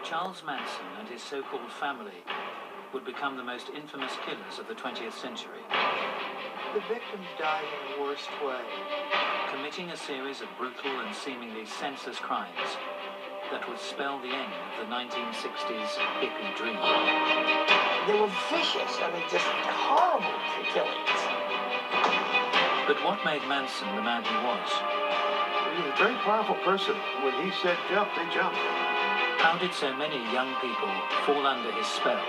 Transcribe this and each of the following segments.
Charles Manson and his so-called family would become the most infamous killers of the 20th century. The victims died in the worst way. Committing a series of brutal and seemingly senseless crimes that would spell the end of the 1960s hippie dream. They were vicious, just horrible killings. But what made Manson the man he was? He was a very powerful person. When he said jump, they jumped. How did so many young people fall under his spell?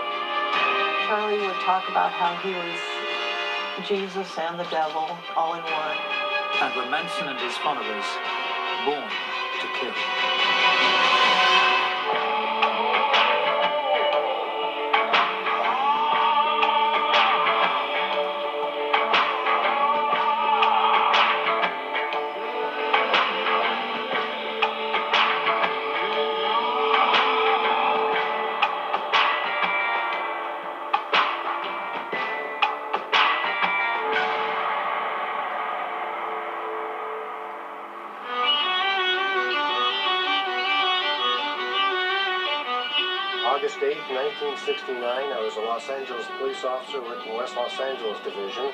Charlie would talk about how he was Jesus and the devil all in one. And were Manson and his followers born to kill? August 8, 1969, I was a Los Angeles police officer working West Los Angeles Division,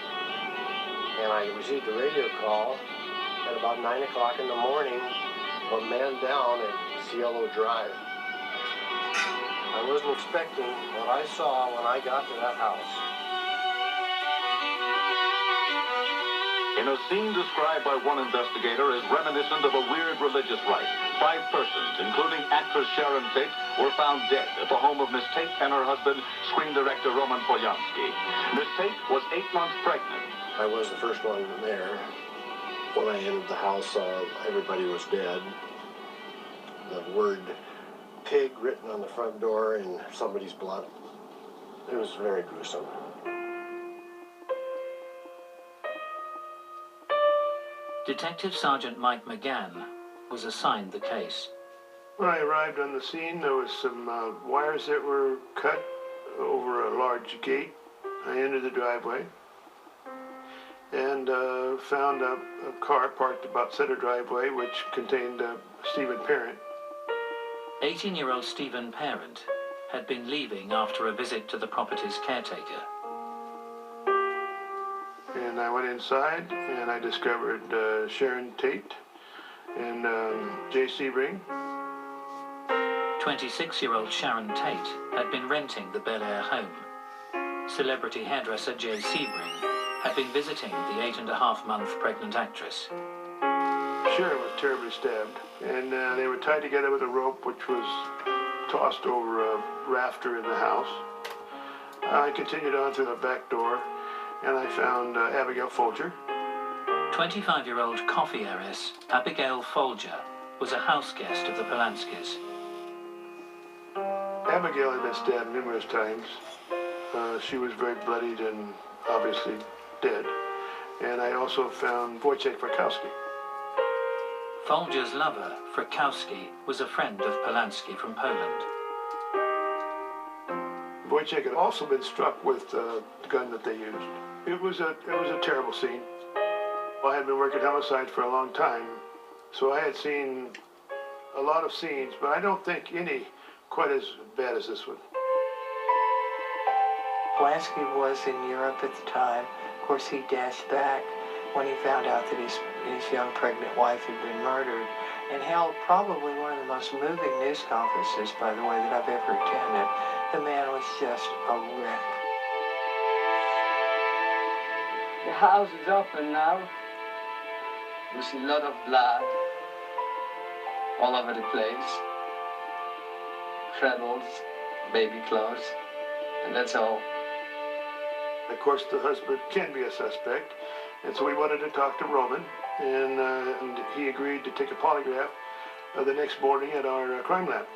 and I received a radio call at about 9 o'clock in the morning from a man down at Cielo Drive. I wasn't expecting what I saw when I got to that house. In a scene described by one investigator as reminiscent of a weird religious rite, 5 persons, including actress Sharon Tate, were found dead at the home of Miss Tate and her husband, screen director Roman Polanski. Miss Tate was 8 months pregnant. I was the first one there. When I entered the house, everybody was dead. The word pig written on the front door in somebody's blood. It was very gruesome. Detective Sergeant Mike McGann was assigned the case. When I arrived on the scene, there was some wires that were cut over a large gate. I entered the driveway and found a car parked about center driveway, which contained Stephen Parent. 18-year-old Stephen Parent had been leaving after a visit to the property's caretaker. And I went inside and I discovered Sharon Tate and Jay Sebring. 26-year-old Sharon Tate had been renting the Bel Air home. Celebrity hairdresser Jay Sebring had been visiting the 8.5-month pregnant actress. Sharon was terribly stabbed, and they were tied together with a rope which was tossed over a rafter in the house. I continued on through the back door, and I found Abigail Folger. 25-year-old coffee heiress Abigail Folger was a house guest of the Polanskis. Abigail had been stabbed numerous times. She was very bloodied and obviously dead. And I also found Wojciech Frykowski. Folger's lover, Frykowski, was a friend of Polanski from Poland. Wojciech had also been struck with the gun that they used. It was a terrible scene. I had been working homicide for a long time, so I had seen a lot of scenes, but I don't think any quite as bad as this one. Polanski was in Europe at the time. Of course, he dashed back when he found out that his young pregnant wife had been murdered, and held probably one of the most moving news conferences, by the way, that I've ever attended. The man was just a wreck. The house is open now. You see a lot of blood all over the place. Treadles, baby clothes, and that's all. Of course, the husband can be a suspect, and so we wanted to talk to Roman, and he agreed to take a polygraph the next morning at our crime lab.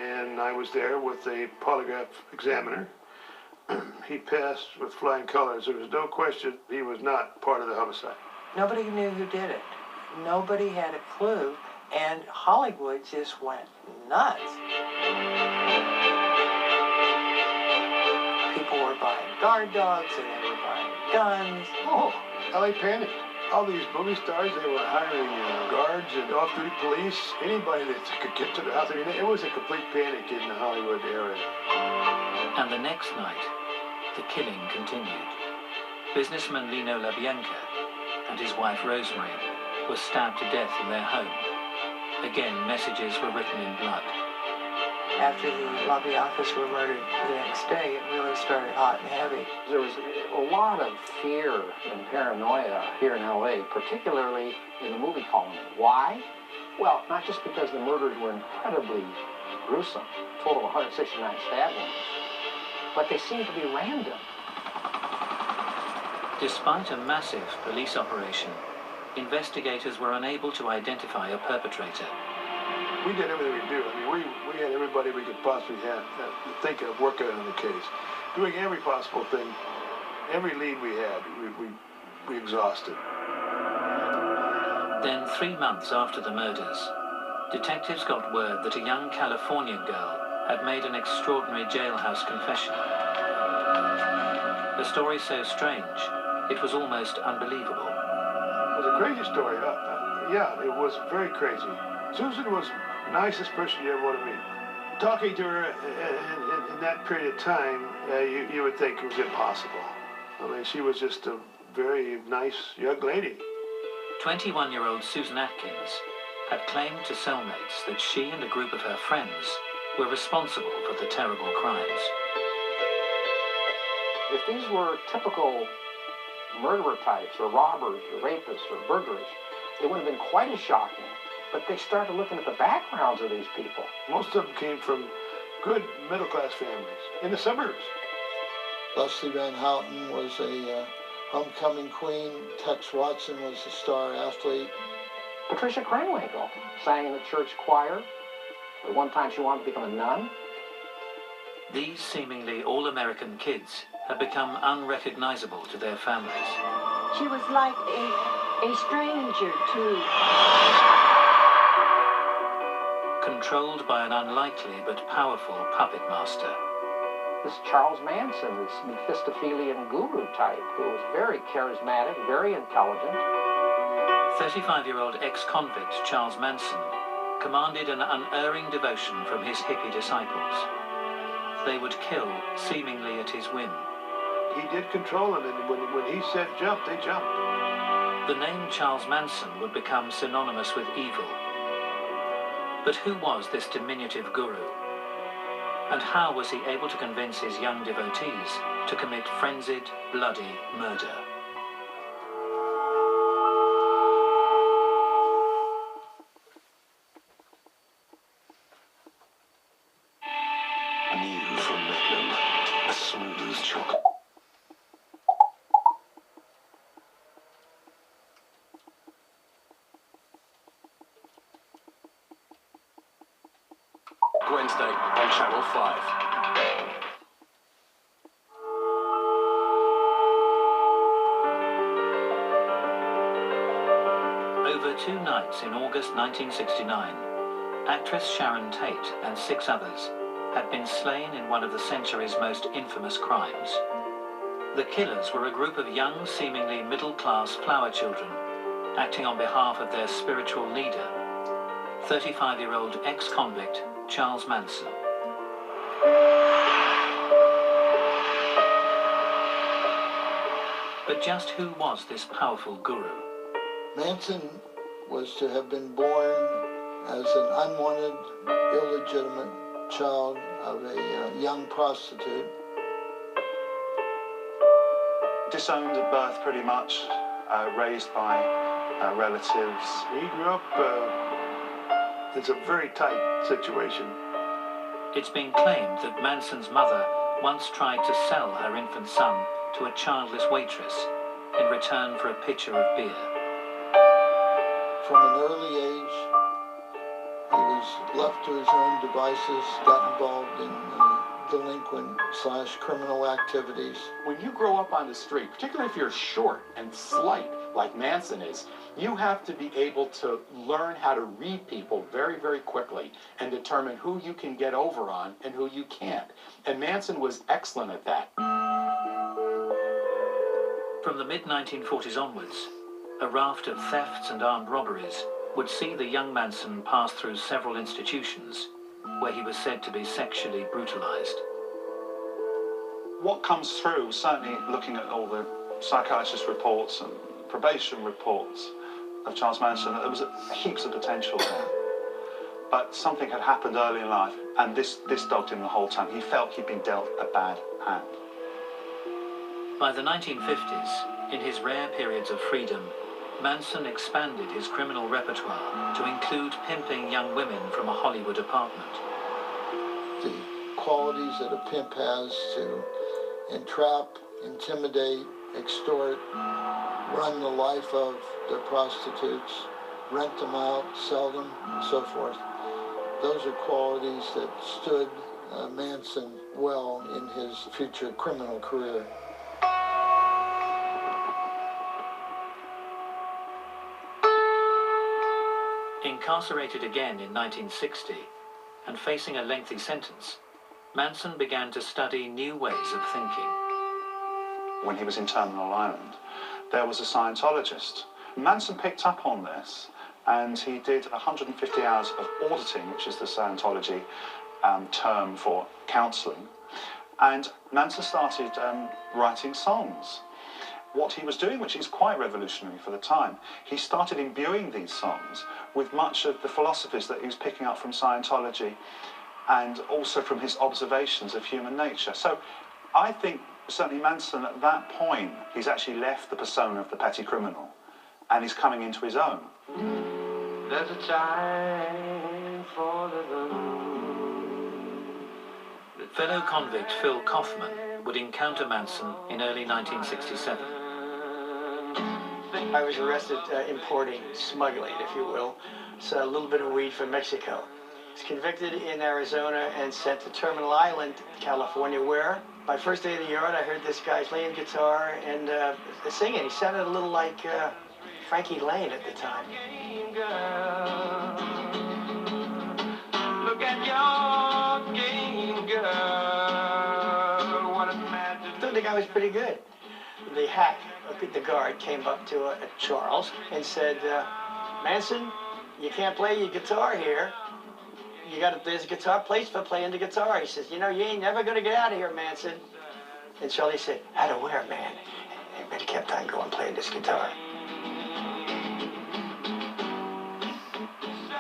And I was there with a polygraph examiner. He passed with flying colors. There was no question he was not part of the homicide. Nobody knew who did it. Nobody had a clue, and Hollywood just went nuts. People were buying guard dogs, and they were buying guns. Oh, LA panicked. All these movie stars, they were hiring guards and off-duty police, anybody that could get to the house. I mean, it was a complete panic in the Hollywood area. And the next night, the killing continued. Businessman Lino LaBianca and his wife Rosemary were stabbed to death in their home. Again, messages were written in blood. After the LaBiancas were murdered the next day, it really started hot and heavy. There was a lot of fear and paranoia here in LA, particularly in the movie colony. Why? Well, not just because the murders were incredibly gruesome, total of 169 stab wounds, but they seemed to be random. Despite a massive police operation, investigators were unable to identify a perpetrator. We did everything we do. I mean, we had everybody we could possibly think of working on the case, doing every possible thing. Every lead we had, we exhausted. Then, 3 months after the murders, detectives got word that a young Californian girl had made an extraordinary jailhouse confession. A story so strange, it was almost unbelievable. It was a crazy story. Yeah, it was very crazy. Susan was the nicest person you ever want to meet. Talking to her in that period of time, you would think it was impossible. I mean, she was just a very nice young lady. 21-year-old Susan Atkins had claimed to cellmates that she and a group of her friends were responsible for the terrible crimes. If these were typical murderer types, or robbers, or rapists, or burglars, it would have been quite as shocking. But they started looking at the backgrounds of these people. Most of them came from good middle-class families in the suburbs. Leslie Van Houten was a homecoming queen. Tex Watson was a star athlete. Patricia Krenwinkel sang in the church choir. At one time she wanted to become a nun. These seemingly all-American kids had become unrecognizable to their families. She was like a stranger to me. Controlled by an unlikely but powerful puppet master. This Charles Manson, this Mephistophelian guru type, who was very charismatic, very intelligent. 35-year-old ex-convict Charles Manson commanded an unerring devotion from his hippie disciples. They would kill seemingly at his whim. He did control them, and when he said jump, they jumped. The name Charles Manson would become synonymous with evil. But who was this diminutive guru? And how was he able to convince his young devotees to commit frenzied, bloody murder? New from Magnum, as smooth as chocolate. Wednesday on Channel 5. Over 2 nights in August 1969, actress Sharon Tate and 6 others had been slain in one of the century's most infamous crimes. The killers were a group of young, seemingly middle-class flower children, acting on behalf of their spiritual leader, 35-year-old ex-convict Charles Manson. But just who was this powerful guru? Manson was to have been born as an unwanted, illegitimate child of a young prostitute. Disowned at birth, pretty much, raised by relatives. He grew up, it's a very tight situation. It's been claimed that Manson's mother once tried to sell her infant son to a childless waitress in return for a pitcher of beer. From an early age, he was left to his own devices, got involved in delinquent/criminal activities. When you grow up on the street, particularly if you're short and slight, like Manson is, you have to be able to learn how to read people very, very quickly and determine who you can get over on and who you can't. And Manson was excellent at that. From the mid-1940s onwards, a raft of thefts and armed robberies would see the young Manson pass through several institutions where he was said to be sexually brutalized. What comes through, certainly looking at all the psychiatrist reports and probation reports of Charles Manson, there was heaps of potential there. But something had happened early in life, and this dogged him the whole time. He felt he'd been dealt a bad hand. By the 1950s, in his rare periods of freedom, Manson expanded his criminal repertoire to include pimping young women from a Hollywood apartment. The qualities that a pimp has to entrap, intimidate, extort, run the life of their prostitutes, rent them out, sell them, and so forth. Those are qualities that stood Manson well in his future criminal career. Incarcerated again in 1960 and facing a lengthy sentence, Manson began to study new ways of thinking. When he was in Terminal Island, there was a Scientologist. Manson picked up on this, and he did 150 hours of auditing, which is the Scientology term for counselling. And Manson started writing songs. What he was doing, which is quite revolutionary for the time, he started imbuing these songs with much of the philosophies that he was picking up from Scientology and also from his observations of human nature. So I think certainly Manson at that point, he's actually left the persona of the petty criminal and he's coming into his own. There's a time for the Fellow convict Phil Kaufman would encounter Manson in early 1967. I was arrested importing, smuggling, if you will, so a little bit of weed from Mexico. I was convicted in Arizona and sent to Terminal Island, California, where my first day of the yard I heard this guy playing guitar and singing. He sounded a little like Frankie Lane at the time. Look at your game, girl. What a magic. I thought the guy was pretty good. The hack, the guard, came up to Charles and said, Manson, you can't play your guitar here. There's a guitar place for playing the guitar. He says, you know, you ain't never gonna get out of here, Manson. And Charlie said, out of where, man? And he kept on going playing this guitar.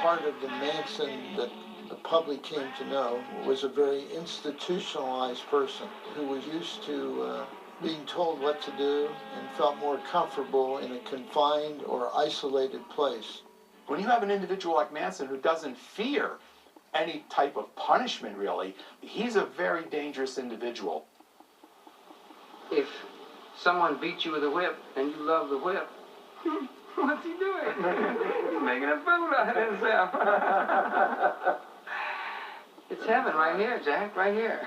Part of the Manson that the public came to know was a very institutionalized person who was used to being told what to do and felt more comfortable in a confined or isolated place. When you have an individual like Manson who doesn't fear any type of punishment, really, he's a very dangerous individual. If someone beats you with a whip and you love the whip, what's he doing? He's making a fool out of himself. It's heaven right here, Jack, right here.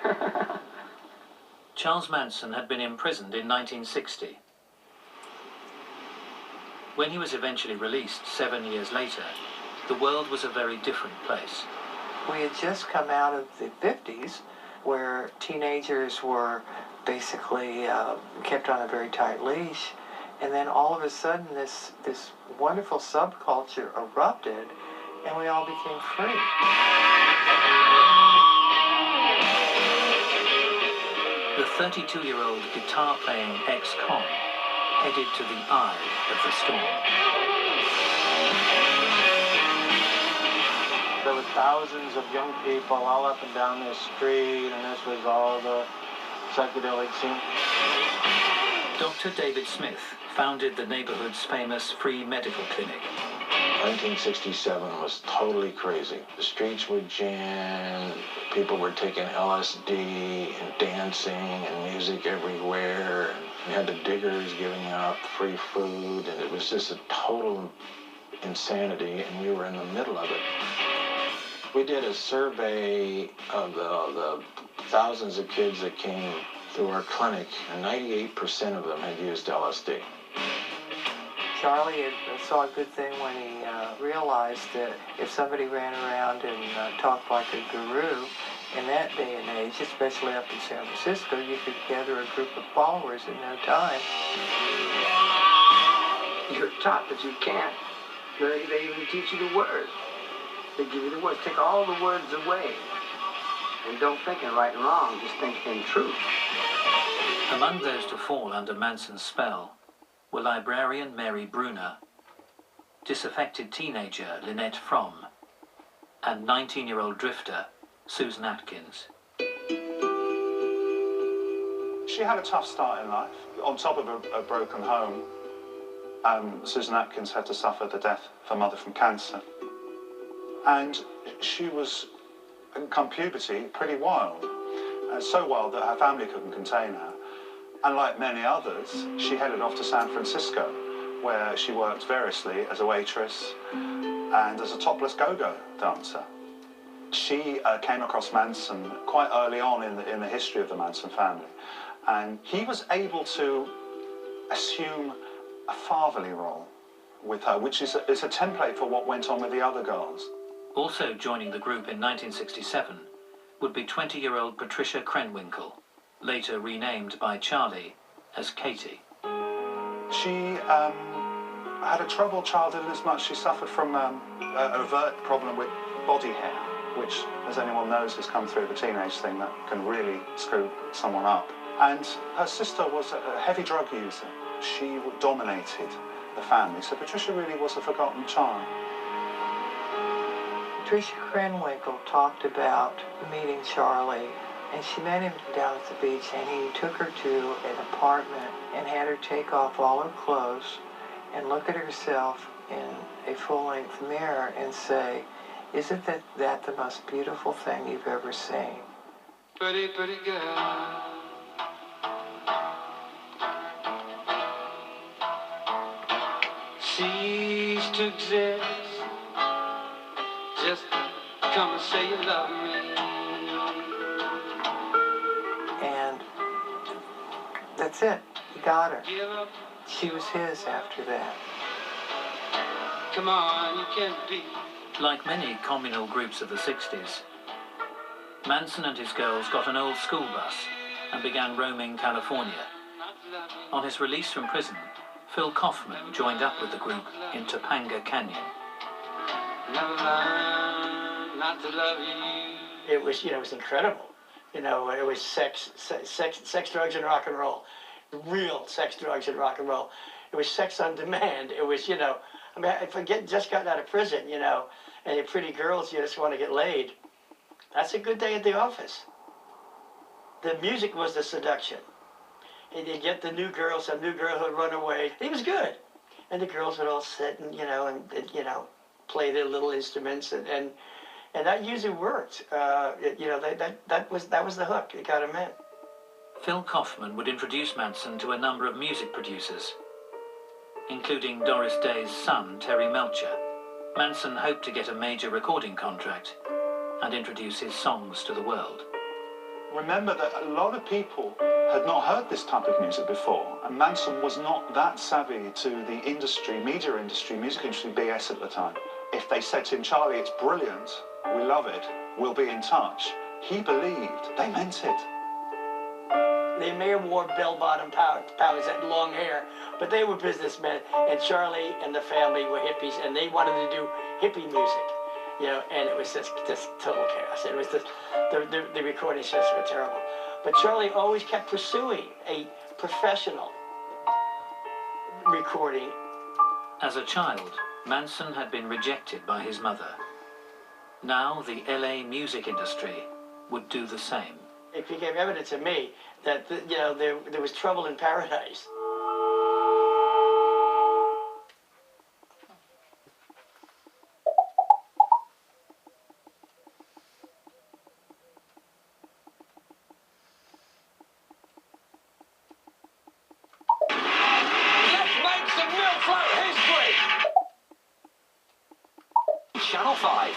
Charles Manson had been imprisoned in 1960. When he was eventually released 7 years later, the world was a very different place. We had just come out of the 50s, where teenagers were basically kept on a very tight leash, and then all of a sudden this wonderful subculture erupted, and we all became free. The 32-year-old guitar-playing ex-con headed to the eye of the storm. There were thousands of young people all up and down this street, and this was all the psychedelic scene. Dr. David Smith founded the neighborhood's famous free medical clinic. 1967 was totally crazy. The streets were jammed, people were taking LSD and dancing and music everywhere. You had the diggers giving out free food, and it was just a total insanity, and we were in the middle of it. We did a survey of the thousands of kids that came through our clinic, and 98% of them had used LSD. Charlie saw a good thing when he realized that if somebody ran around and talked like a guru, in that day and age, especially up in San Francisco, you could gather a group of followers in no time. You're taught that you can't. They even teach you the words. They give you the words. Take all the words away. And don't think in right and wrong, just think in truth. Among those to fall under Manson's spell were librarian Mary Bruner, disaffected teenager Lynette Fromm, and 19-year-old drifter Susan Atkins. She had a tough start in life. On top of a broken home, Susan Atkins had to suffer the death of her mother from cancer. And she was, come puberty, pretty wild. So wild that her family couldn't contain her. And like many others, she headed off to San Francisco, where she worked variously as a waitress and as a topless go-go dancer. She came across Manson quite early on in the history of the Manson family, and he was able to assume a fatherly role with her, which is a template for what went on with the other girls. Also joining the group in 1967 would be 20-year-old Patricia Krenwinkel, later renamed by Charlie as Katie. She had a troubled childhood in as much she suffered from an overt problem with body hair, which, as anyone knows, has come through the teenage thing that can really screw someone up. And her sister was a heavy drug user. She dominated the family, so Patricia really was a forgotten child. Patricia Krenwinkel talked about meeting Charlie, and she met him down at the beach, and he took her to an apartment and had her take off all her clothes and look at herself in a full-length mirror and say, "Isn't that the most beautiful thing you've ever seen?" Pretty, pretty girl. Cease to exist. Just come and say you love me. And that's it. He got her. She was his after that. Come on, you can't be. Like many communal groups of the 60s, Manson and his girls got an old school bus and began roaming California. On his release from prison, Phil Kaufman joined up with the group in Topanga Canyon. Never learned not to love you. It was, it was incredible. It was sex, drugs, and rock and roll. Real sex, drugs, and rock and roll. It was sex on demand. It was, I mean, if I just gotten out of prison, and you're pretty girls, you just want to get laid. That's a good day at the office. The music was the seduction. And you get the new girl, some new girl who'd run away. It was good. And the girls would all sit and, play their little instruments, and that usually worked. That was the hook. It got him in. Phil Kaufman would introduce Manson to a number of music producers, including Doris Day's son, Terry Melcher. Manson hoped to get a major recording contract and introduce his songs to the world. Remember that a lot of people had not heard this type of music before, and Manson was not that savvy to the industry, media industry, music industry BS at the time. If they said to him, "Charlie, it's brilliant, we love it, we'll be in touch," he believed they meant it. They may have wore bell-bottom powers and long hair, but they were businessmen, and Charlie and the family were hippies, and they wanted to do hippie music, and it was just total chaos. It was just, the recording sessions were terrible. But Charlie always kept pursuing a professional recording. As a child, Manson had been rejected by his mother. Now the LA music industry would do the same. It became evident to me that, there was trouble in paradise. Channel 5.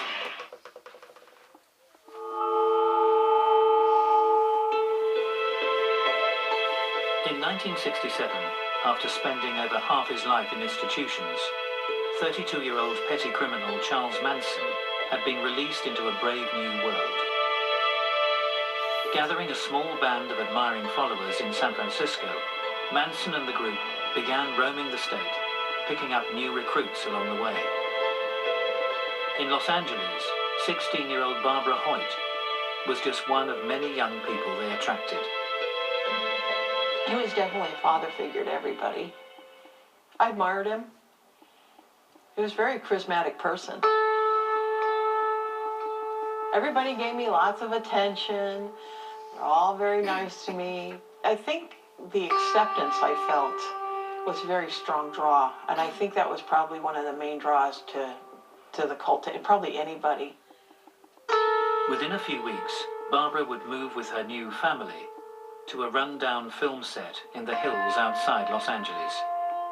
In 1967, after spending over half his life in institutions, 32-year-old petty criminal Charles Manson had been released into a brave new world. Gathering a small band of admiring followers in San Francisco, Manson and the group began roaming the state picking up new recruits along the way. In Los Angeles, 16-year-old Barbara Hoyt was just one of many young people they attracted. He was definitely a father figure to everybody. I admired him. He was a very charismatic person. Everybody gave me lots of attention. They're all very nice to me. I think the acceptance I felt was a very strong draw, and I think that was probably one of the main draws to the cult, and probably anybody. Within a few weeks, Barbara would move with her new family to a run-down film set in the hills outside Los Angeles,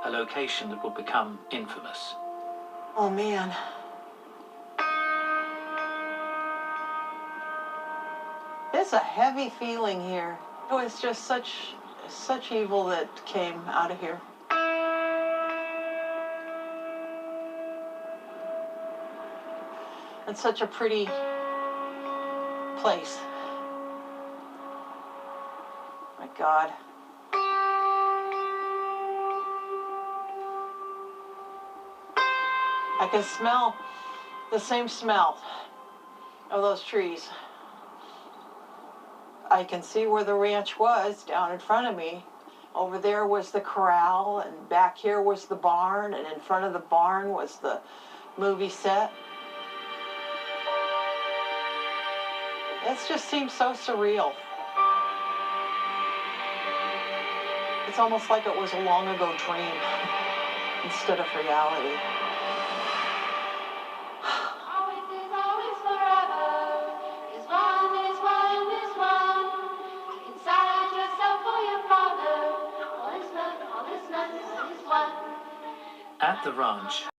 a location that would become infamous. Oh man. It's a heavy feeling here. It was just such evil that came out of here. It's such a pretty place. My God. I can smell the same smell of those trees. I can see where the ranch was down in front of me. Over there was the corral, and back here was the barn, and in front of the barn was the movie set. It just seems so surreal. It's almost like it was a long ago dream instead of reality. At the ranch,